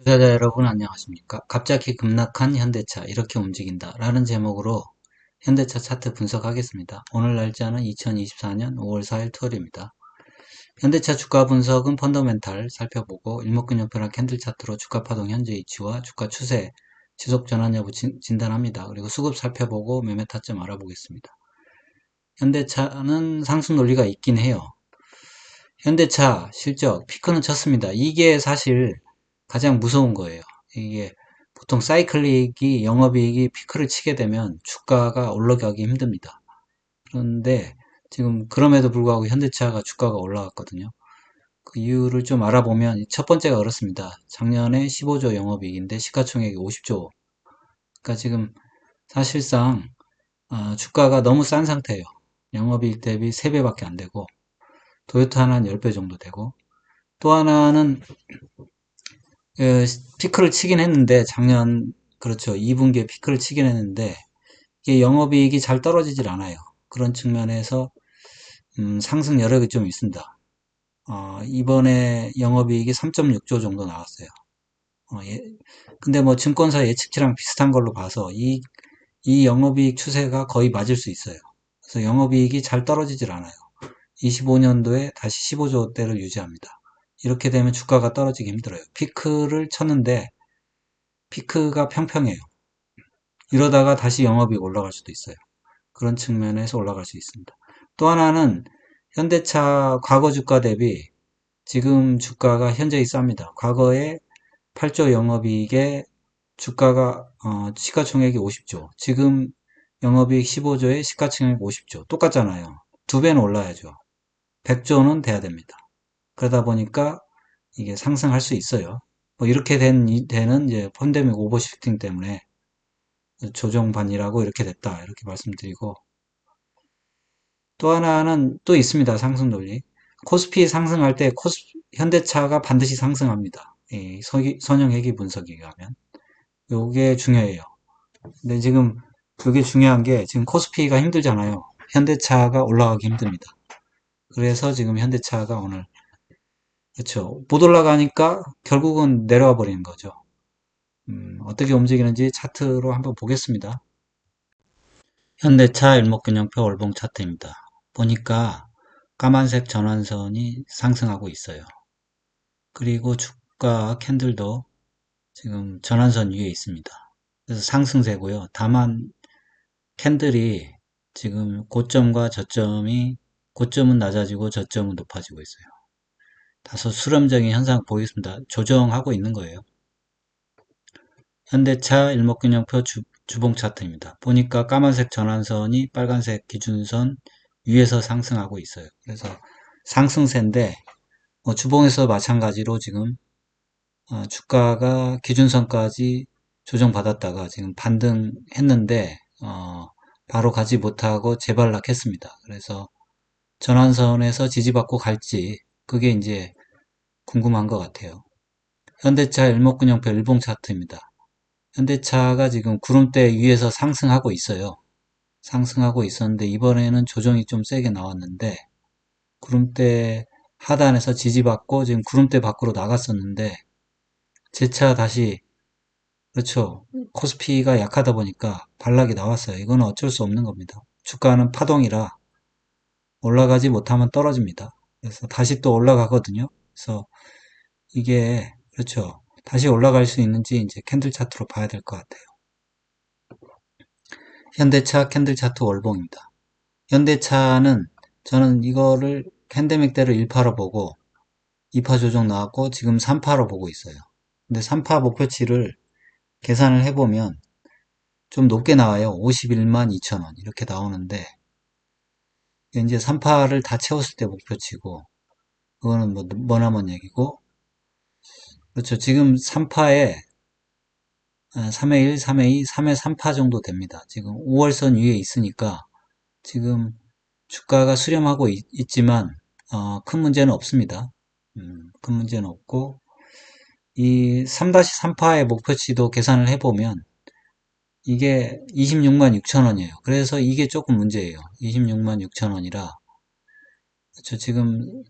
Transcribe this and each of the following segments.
투자자 여러분 안녕하십니까? 갑자기 급락한 현대차 이렇게 움직인다 라는 제목으로 현대차 차트 분석하겠습니다. 오늘 날짜는 2024년 5월 4일 토요일입니다. 현대차 주가 분석은 펀더멘탈 살펴보고 일목균형표랑 캔들 차트로 주가 파동 현재 위치와 주가 추세 지속 전환 여부 진단합니다. 그리고 수급 살펴보고 매매 타점 알아보겠습니다. 현대차는 상승 논리가 있긴 해요. 현대차 실적 피크는 쳤습니다. 이게 사실 가장 무서운 거예요. 이게 보통 사이클릭이 영업이익이 피크를 치게 되면 주가가 올라가기 힘듭니다. 그런데 지금 그럼에도 불구하고 현대차가 주가가 올라갔거든요. 그 이유를 좀 알아보면 첫 번째가 그렇습니다. 작년에 15조 영업이익인데 시가총액이 50조. 그러니까 지금 사실상 주가가 너무 싼 상태예요. 영업이익 대비 3배밖에 안 되고 도요타는 한 10배 정도 되고 또 하나는 피크를 치긴 했는데 작년 그렇죠. 2분기에 피크를 치긴 했는데 이게 영업이익이 잘 떨어지질 않아요. 그런 측면에서 상승 여력이 좀 있습니다. 이번에 영업이익이 3.6조 정도 나왔어요. 근데 뭐 증권사 예측치랑 비슷한 걸로 봐서 이 영업이익 추세가 거의 맞을 수 있어요. 그래서 영업이익이 잘 떨어지질 않아요. 25년도에 다시 15조대를 유지합니다. 이렇게 되면 주가가 떨어지기 힘들어요. 피크를 쳤는데 피크가 평평해요. 이러다가 다시 영업이익 올라갈 수도 있어요. 그런 측면에서 올라갈 수 있습니다. 또 하나는 현대차 과거 주가 대비 지금 주가가 현저히 쌉니다. 과거에 8조 영업이익에 주가가 시가총액이 50조, 지금 영업이익 15조에 시가총액 50조 똑같잖아요. 두 배는 올라야죠. 100조는 돼야 됩니다. 그러다 보니까 이게 상승할 수 있어요. 뭐 이렇게 되는 이제 펀데믹 오버슈팅 때문에 조정반이라고 이렇게 됐다 이렇게 말씀드리고, 또 하나는 또 있습니다. 상승 논리. 코스피 상승할 때 현대차가 반드시 상승합니다. 이 선형 회귀 분석에 의하면 요게 중요해요. 근데 지금 그게 중요한 게 지금 코스피가 힘들잖아요. 현대차가 올라가기 힘듭니다. 그래서 지금 현대차가 오늘 그렇죠. 못 올라가니까 결국은 내려와 버리는 거죠. 어떻게 움직이는지 차트로 한번 보겠습니다. 현대차 일목균형표 월봉 차트입니다. 보니까 까만색 전환선이 상승하고 있어요. 그리고 주가 캔들도 지금 전환선 위에 있습니다. 그래서 상승세고요. 다만 캔들이 지금 고점과 저점이, 고점은 낮아지고 저점은 높아지고 있어요. 다소 수렴적인 현상 보이겠습니다. 조정하고 있는 거예요. 현대차 일목균형표 주봉 차트입니다. 보니까 까만색 전환선이 빨간색 기준선 위에서 상승하고 있어요. 그래서 상승세인데 주봉에서 마찬가지로 지금 주가가 기준선까지 조정받았다가 지금 반등했는데 바로 가지 못하고 재발락했습니다. 그래서 전환선에서 지지받고 갈지 그게 이제 궁금한 것 같아요. 현대차 일목균형표 일봉 차트입니다. 현대차가 지금 구름대 위에서 상승하고 있어요. 상승하고 있었는데 이번에는 조정이 좀 세게 나왔는데 구름대 하단에서 지지받고 지금 구름대 밖으로 나갔었는데 재차 다시 그렇죠. 코스피가 약하다 보니까 반락이 나왔어요. 이거는 어쩔 수 없는 겁니다. 주가는 파동이라 올라가지 못하면 떨어집니다. 그래서 다시 또 올라가거든요. 그래서 이게 그렇죠. 다시 올라갈 수 있는지 이제 캔들 차트로 봐야 될 것 같아요. 현대차 캔들 차트 월봉입니다. 현대차는 저는 이거를 팬데믹 때를 1파로 보고 2파 조정 나왔고 지금 3파로 보고 있어요. 근데 3파 목표치를 계산을 해보면 좀 높게 나와요. 51만 2천원 이렇게 나오는데 이제 3파를 다 채웠을 때 목표치고 그거는 뭐 머나먼 얘기고 그렇죠. 지금 3파에 3회 1, 3회 2, 3회 3파 정도 됩니다. 지금 5월선 위에 있으니까 지금 주가가 수렴하고 있지만 큰 문제는 없습니다. 큰 문제는 없고 이 3-3파의 목표치도 계산을 해보면 이게 26만 6천 원이에요. 그래서 이게 조금 문제예요. 26만 6천 원이라 그렇죠. 지금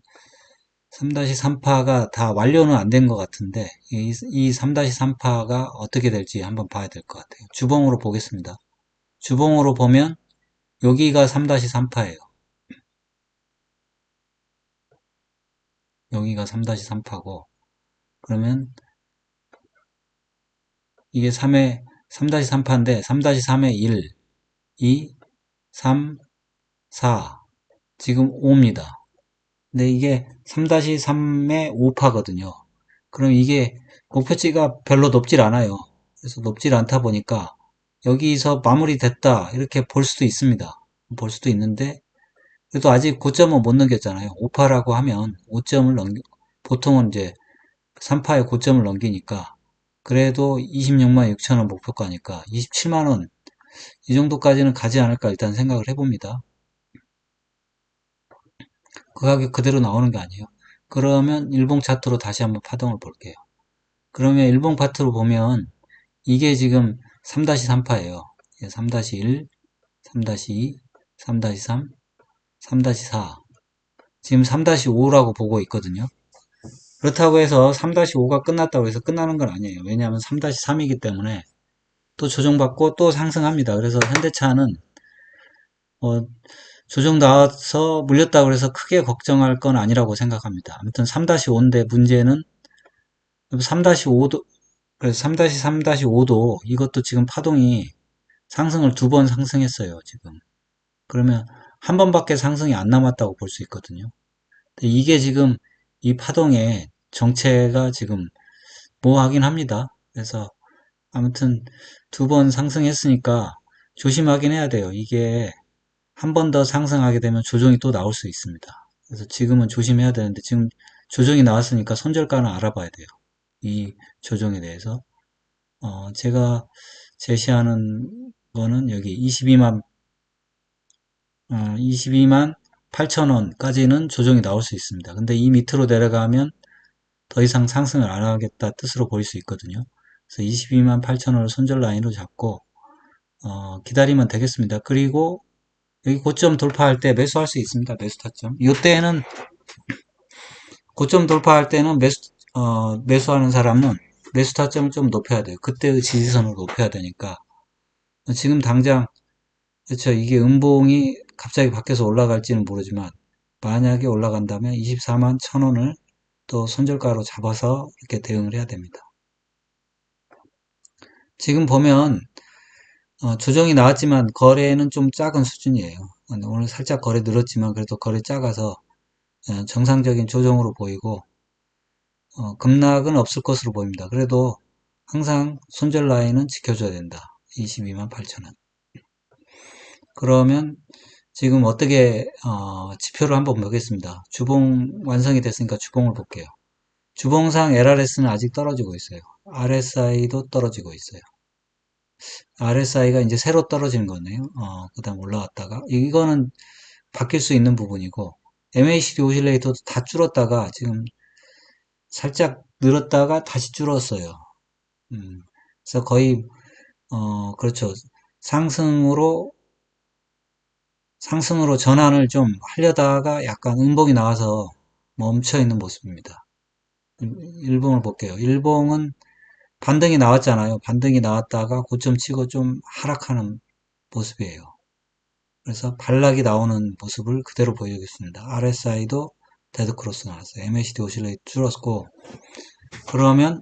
3-3파가 다 완료는 안 된 것 같은데 이 3-3파가 어떻게 될지 한번 봐야 될 것 같아요. 주봉으로 보겠습니다. 주봉으로 보면 여기가 3-3파예요. 여기가 3-3파고 그러면 이게 3-3파인데 3-3의 1, 2, 3, 4 지금 5입니다. 근데 이게 3-3의 5파거든요. 그럼 이게 목표치가 별로 높질 않아요. 그래서 높질 않다 보니까 여기서 마무리됐다 이렇게 볼 수도 있습니다. 볼 수도 있는데 그래도 아직 고점은 못 넘겼잖아요. 5파라고 하면 5점을 보통은 이제 3파의 고점을 넘기니까 그래도 26만 6천 원 목표가니까 27만 원 이 정도까지는 가지 않을까 일단 생각을 해봅니다. 그 가격 그대로 나오는 게 아니에요. 그러면 일봉 차트로 다시 한번 파동을 볼게요. 그러면 일봉 파트로 보면 이게 지금 3-3파예요. 3-1, 3-2, 3-3, 3-4 지금 3-5라고 보고 있거든요. 그렇다고 해서 3-5가 끝났다고 해서 끝나는 건 아니에요. 왜냐하면 3-3이기 때문에 또 조정받고 또 상승합니다. 그래서 현대차는 뭐 조정 나와서 물렸다고 해서 크게 걱정할 건 아니라고 생각합니다. 아무튼 3-5인데 문제는 3-5도 그래서 3-3-5도 이것도 지금 파동이 상승을 2번 상승했어요, 지금. 그러면 한 번밖에 상승이 안 남았다고 볼 수 있거든요. 근데 이게 지금 이 파동의 정체가 지금 모호하긴 합니다. 그래서 아무튼 2번 상승했으니까 조심하긴 해야 돼요. 이게 한 번 더 상승하게 되면 조정이 또 나올 수 있습니다. 그래서 지금은 조심해야 되는데 지금 조정이 나왔으니까 손절가는 알아봐야 돼요. 이 조정에 대해서. 제가 제시하는 거는 여기 22만 8천 원까지는 조정이 나올 수 있습니다. 근데 이 밑으로 내려가면 더 이상 상승을 안 하겠다 뜻으로 보일 수 있거든요. 그래서 22만 8천 원을 손절 라인으로 잡고 기다리면 되겠습니다. 그리고 여기 고점 돌파할 때 매수할 수 있습니다. 매수 타점. 이때는 고점 돌파할 때는 매수하는 사람은 매수 타점을 좀 높여야 돼요. 그때의 지지선을 높여야 되니까 지금 당장 그렇죠. 이게 음봉이 갑자기 바뀌어서 올라갈지는 모르지만 만약에 올라간다면 24만 1,000원을 또 손절가로 잡아서 이렇게 대응을 해야 됩니다. 지금 보면 조정이 나왔지만 거래는 좀 작은 수준이에요. 오늘 살짝 거래 늘었지만 그래도 거래 작아서 정상적인 조정으로 보이고 급락은 없을 것으로 보입니다. 그래도 항상 손절 라인은 지켜줘야 된다. 22만 8천원. 그러면 지금 어떻게 지표를 한번 보겠습니다. 주봉 완성이 됐으니까 주봉을 볼게요. 주봉상 LRS는 아직 떨어지고 있어요. RSI도 떨어지고 있어요. RSI가 이제 새로 떨어지는 거네요. 그 다음 올라갔다가 이거는 바뀔 수 있는 부분이고 MACD 오실레이터도 다 줄었다가 지금 살짝 늘었다가 다시 줄었어요. 그래서 거의 그렇죠. 상승으로 전환을 좀 하려다가 약간 음봉이 나와서 멈춰 있는 모습입니다. 일봉을 볼게요. 일봉은 반등이 나왔잖아요. 반등이 나왔다가 고점 치고 좀 하락하는 모습이에요. 그래서 반락이 나오는 모습을 그대로 보여주겠습니다. RSI도 데드크로스 나왔어요. MACD 오실레이트 줄었고 그러면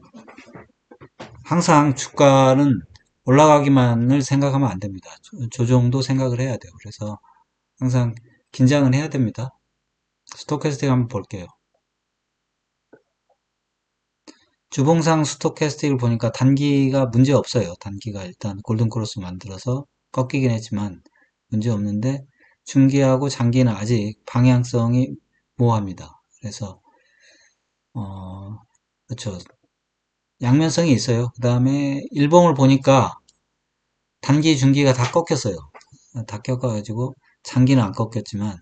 항상 주가는 올라가기만을 생각하면 안 됩니다. 조정도 생각을 해야 돼요. 그래서 항상 긴장은 해야 됩니다. 스토캐스틱 한번 볼게요. 주봉상 스토캐스틱을 보니까 단기가 문제 없어요. 단기가 일단 골든크로스 만들어서 꺾이긴 했지만 문제 없는데 중기하고 장기는 아직 방향성이 모호합니다. 그래서 그렇죠. 양면성이 있어요. 그 다음에 일봉을 보니까 단기, 중기가 다 꺾였어요. 다 꺾어가지고 장기는 안 꺾였지만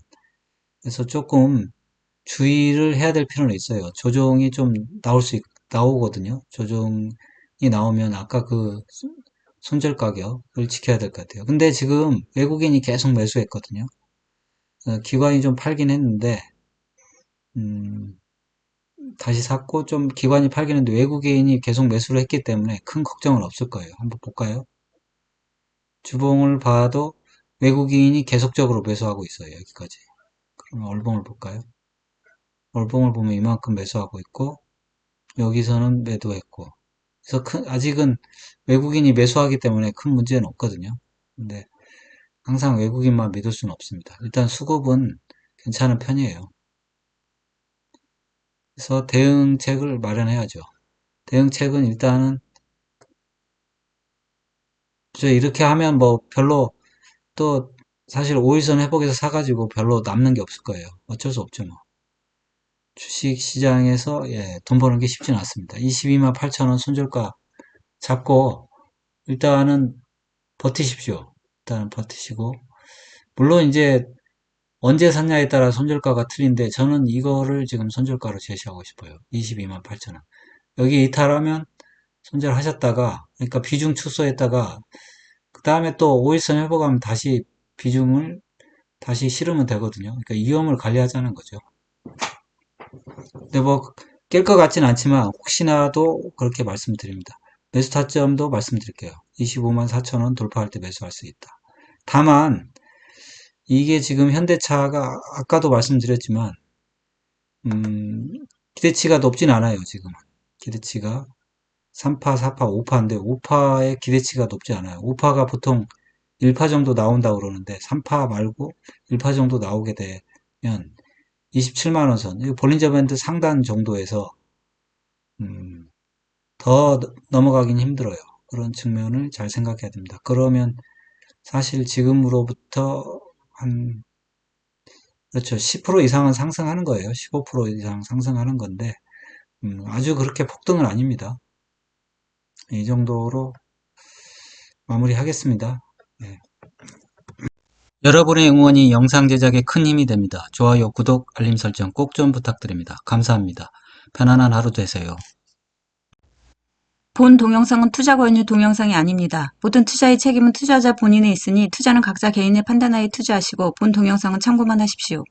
그래서 조금 주의를 해야 될 필요는 있어요. 조정이 좀 나오거든요. 조정이 나오면 아까 그 손절 가격을 지켜야 될 것 같아요. 근데 지금 외국인이 계속 매수했거든요. 기관이 좀 팔긴 했는데, 음, 다시 샀고 좀 기관이 팔기는데 외국인이 계속 매수를 했기 때문에 큰 걱정은 없을 거예요. 한번 볼까요? 주봉을 봐도 외국인이 계속적으로 매수하고 있어요. 여기까지. 그럼 월봉을 볼까요? 월봉을 보면 이만큼 매수하고 있고 여기서는 매도했고 그래서 아직은 외국인이 매수하기 때문에 큰 문제는 없거든요. 근데 항상 외국인만 믿을 수는 없습니다. 일단 수급은 괜찮은 편이에요. 그래서 대응책을 마련해야죠. 대응책은 일단은 이렇게 하면 뭐 별로 또 사실 5일선 회복에서 사가지고 별로 남는 게 없을 거예요. 어쩔 수 없죠 뭐. 주식 시장에서 돈 버는 게 쉽지는 않습니다. 22만 8천원 손절가 잡고 일단은 버티십시오. 일단은 버티시고 물론 이제 언제 샀냐에 따라 손절가가 틀린데 저는 이거를 지금 손절가로 제시하고 싶어요. 22만 8천원. 여기 이탈하면 손절하셨다가 그러니까 비중 축소했다가 그 다음에 또 5일선 회복하면 다시 비중을 다시 실으면 되거든요. 그러니까 위험을 관리하자는 거죠. 근데 뭐 깰 것 같진 않지만 혹시나도 그렇게 말씀드립니다. 매수 타점도 말씀드릴게요. 25만 4천원 돌파할 때 매수할 수 있다. 다만 이게 지금 현대차가 아까도 말씀드렸지만 기대치가 높진 않아요. 지금은 기대치가 3파, 4파, 5파인데 5파의 기대치가 높지 않아요. 5파가 보통 1파 정도 나온다고 그러는데 3파 말고 1파 정도 나오게 되면 27만원 선, 볼린저 밴드 상단 정도에서 더 넘어가긴 힘들어요. 그런 측면을 잘 생각해야 됩니다. 그러면 사실 지금으로부터 한 그렇죠. 10% 이상은 상승하는 거예요. 15% 이상 상승하는 건데 아주 그렇게 폭등은 아닙니다. 이 정도로 마무리하겠습니다. 네. 여러분의 응원이 영상 제작에 큰 힘이 됩니다. 좋아요, 구독, 알림 설정 꼭 좀 부탁드립니다. 감사합니다. 편안한 하루 되세요. 본 동영상은 투자 권유 동영상이 아닙니다. 모든 투자의 책임은 투자자 본인에 있으니 투자는 각자 개인의 판단하에 투자하시고 본 동영상은 참고만 하십시오.